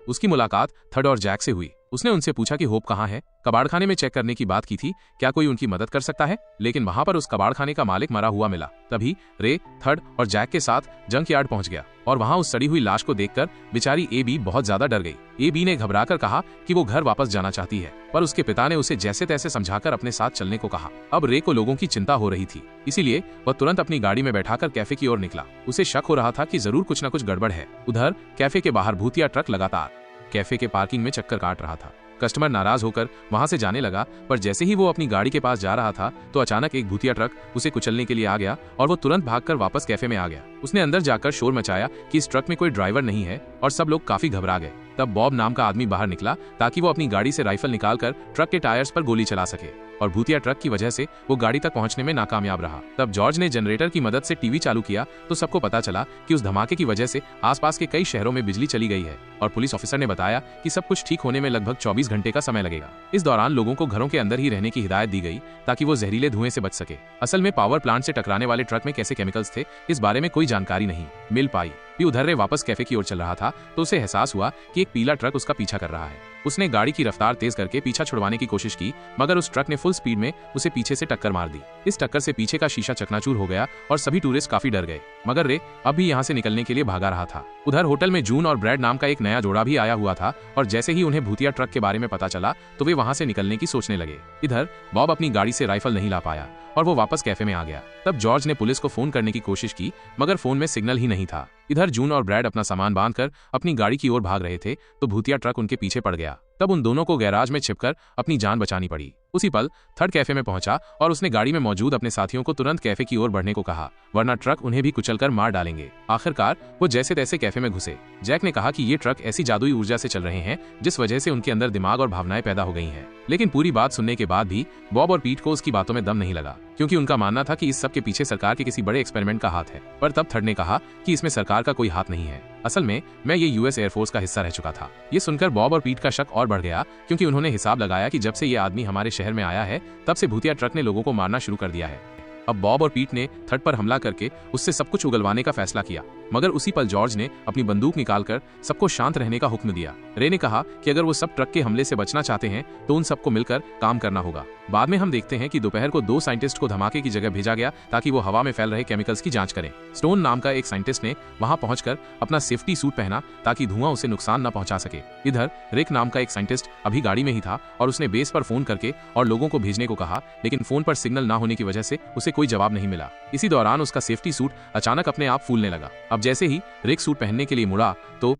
उसकी मुलाकात थर्ड और जैक से हुई। उसने उनसे पूछा कि होप कहाँ है। कबाड़खाने में चेक करने की बात की थी, क्या कोई उनकी मदद कर सकता है, लेकिन वहां पर उस कबाड़खाने का मालिक मरा हुआ मिला। तभी रे थर्ड और जैक के साथ जंक यार्ड पहुंच गया और वहां उस सड़ी हुई लाश को देखकर बेचारी एबी बहुत ज्यादा डर गई। एबी ने घबराकर कहा कि वो घर वापस जाना चाहती है, पर उसके पिता ने उसे जैसे तैसे समझाकर अपने साथ चलने को कहा। अब रे को लोगों की चिंता हो रही थी, इसीलिए वह तुरंत अपनी गाड़ी में बैठाकर कैफे की ओर निकला। उसे शक हो रहा था कि जरूर कुछ न कुछ गड़बड़ है। उधर कैफे के बाहर भूतिया ट्रक लगातार कैफे के पार्किंग में चक्कर काट रहा था। कस्टमर नाराज होकर वहां से जाने लगा, पर जैसे ही वो अपनी गाड़ी के पास जा रहा था तो अचानक एक भूतिया ट्रक उसे कुचलने के लिए आ गया और वो तुरंत भागकर वापस कैफे में आ गया। उसने अंदर जाकर शोर मचाया कि इस ट्रक में कोई ड्राइवर नहीं है और सब लोग काफी घबरा गए। तब बॉब नाम का आदमी बाहर निकला ताकि वो अपनी गाड़ी से राइफल निकालकर ट्रक के टायर्स पर गोली चला सके, और भूतिया ट्रक की वजह से वो गाड़ी तक पहुंचने में नाकामयाब रहा। तब जॉर्ज ने जनरेटर की मदद से टीवी चालू किया तो सबको पता चला कि उस धमाके की वजह से आसपास के कई शहरों में बिजली चली गई है, और पुलिस ऑफिसर ने बताया कि सब कुछ ठीक होने में लगभग 24 घंटे का समय लगेगा। इस दौरान लोगों को घरों के अंदर ही रहने की हिदायत दी गई ताकि वो जहरीले धुएं से बच सके। असल में पावर प्लांट से टकराने वाले ट्रक में कैसे केमिकल्स थे, इस बारे में कोई जानकारी नहीं मिल पाई। उधर रे वापस कैफे की ओर चल रहा था तो उसे एहसास हुआ कि एक पीला ट्रक उसका पीछा कर रहा है। उसने गाड़ी की रफ्तार तेज करके पीछा छुड़वाने की कोशिश की, मगर उस ट्रक ने फुल स्पीड में उसे पीछे से टक्कर मार दी। इस टक्कर से पीछे का शीशा चकनाचूर हो गया और सभी टूरिस्ट काफी डर गए, मगर रे अब भी यहाँ से निकलने के लिए भागा रहा था। उधर होटल में जून और ब्रैड नाम का एक नया जोड़ा भी आया हुआ था, और जैसे ही उन्हें भूतिया ट्रक के बारे में पता चला तो वे वहां से निकलने की सोचने लगे। इधर बॉब अपनी गाड़ी से राइफल नहीं ला पाया और वो वापस कैफे में आ गया। तब जॉर्ज ने पुलिस को फोन करने की कोशिश की, मगर फोन में सिग्नल ही नहीं था। इधर जून और ब्रैड अपना सामान बांधकर अपनी गाड़ी की ओर भाग रहे थे तो भूतिया ट्रक उनके पीछे पड़ गया। तब उन दोनों को गैराज में छिपकर अपनी जान बचानी पड़ी। उसी पल थर्ड कैफे में पहुंचा और उसने गाड़ी में मौजूद अपने साथियों को तुरंत कैफे की ओर बढ़ने को कहा, वरना ट्रक उन्हें भी कुचलकर मार डालेंगे। आखिरकार वो जैसे तैसे कैफे में घुसे। जैक ने कहा कि ये ट्रक ऐसी जादुई ऊर्जा से चल रहे हैं जिस वजह से उनके अंदर दिमाग और भावनाएं पैदा हो गई हैं। लेकिन पूरी बात सुनने के बाद भी बॉब और पीट को उसकी बातों में दम नहीं लगा, क्योंकि उनका मानना था कि इस सब के पीछे सरकार के किसी बड़े एक्सपेरिमेंट का हाथ है। पर तब थर्ड ने कहा कि इसमें सरकार का कोई हाथ नहीं है, असल में मैं ये यूएस एयरफोर्स का हिस्सा रह चुका था। ये सुनकर बॉब और पीट का शक और बढ़ गया, क्योंकि उन्होंने हिसाब लगाया कि जब से ये आदमी हमारे शहर में आया है तब से भूतिया ट्रक ने लोगों को मारना शुरू कर दिया है। अब बॉब और पीट ने थर्ड पर हमला करके उससे सब कुछ उगलवाने का फैसला किया, मगर उसी पल जॉर्ज ने अपनी बंदूक निकालकर सबको शांत रहने का हुक्म दिया। रे ने कहा कि अगर वो सब ट्रक के हमले से बचना चाहते हैं तो उन सबको मिलकर काम करना होगा। बाद में हम देखते हैं कि दोपहर को 2 साइंटिस्ट को धमाके की जगह भेजा गया ताकि वो हवा में फैल रहे केमिकल्स की जांच करें। स्टोन नाम का एक साइंटिस्ट ने वहां पहुंचकर अपना सेफ्टी सूट पहना ताकि धुआं उसे नुकसान न पहुंचा सके। इधर रिक नाम का एक साइंटिस्ट अभी गाड़ी में ही था और उसने बेस पर फोन करके और लोगों को भेजने को कहा, लेकिन फोन पर सिग्नल न होने की वजह से उसे कोई जवाब नहीं मिला। इसी दौरान उसका सेफ्टी सूट अचानक अपने आप फूलने लगा। अब जैसे ही रिक सूट पहनने के लिए मुड़ा तो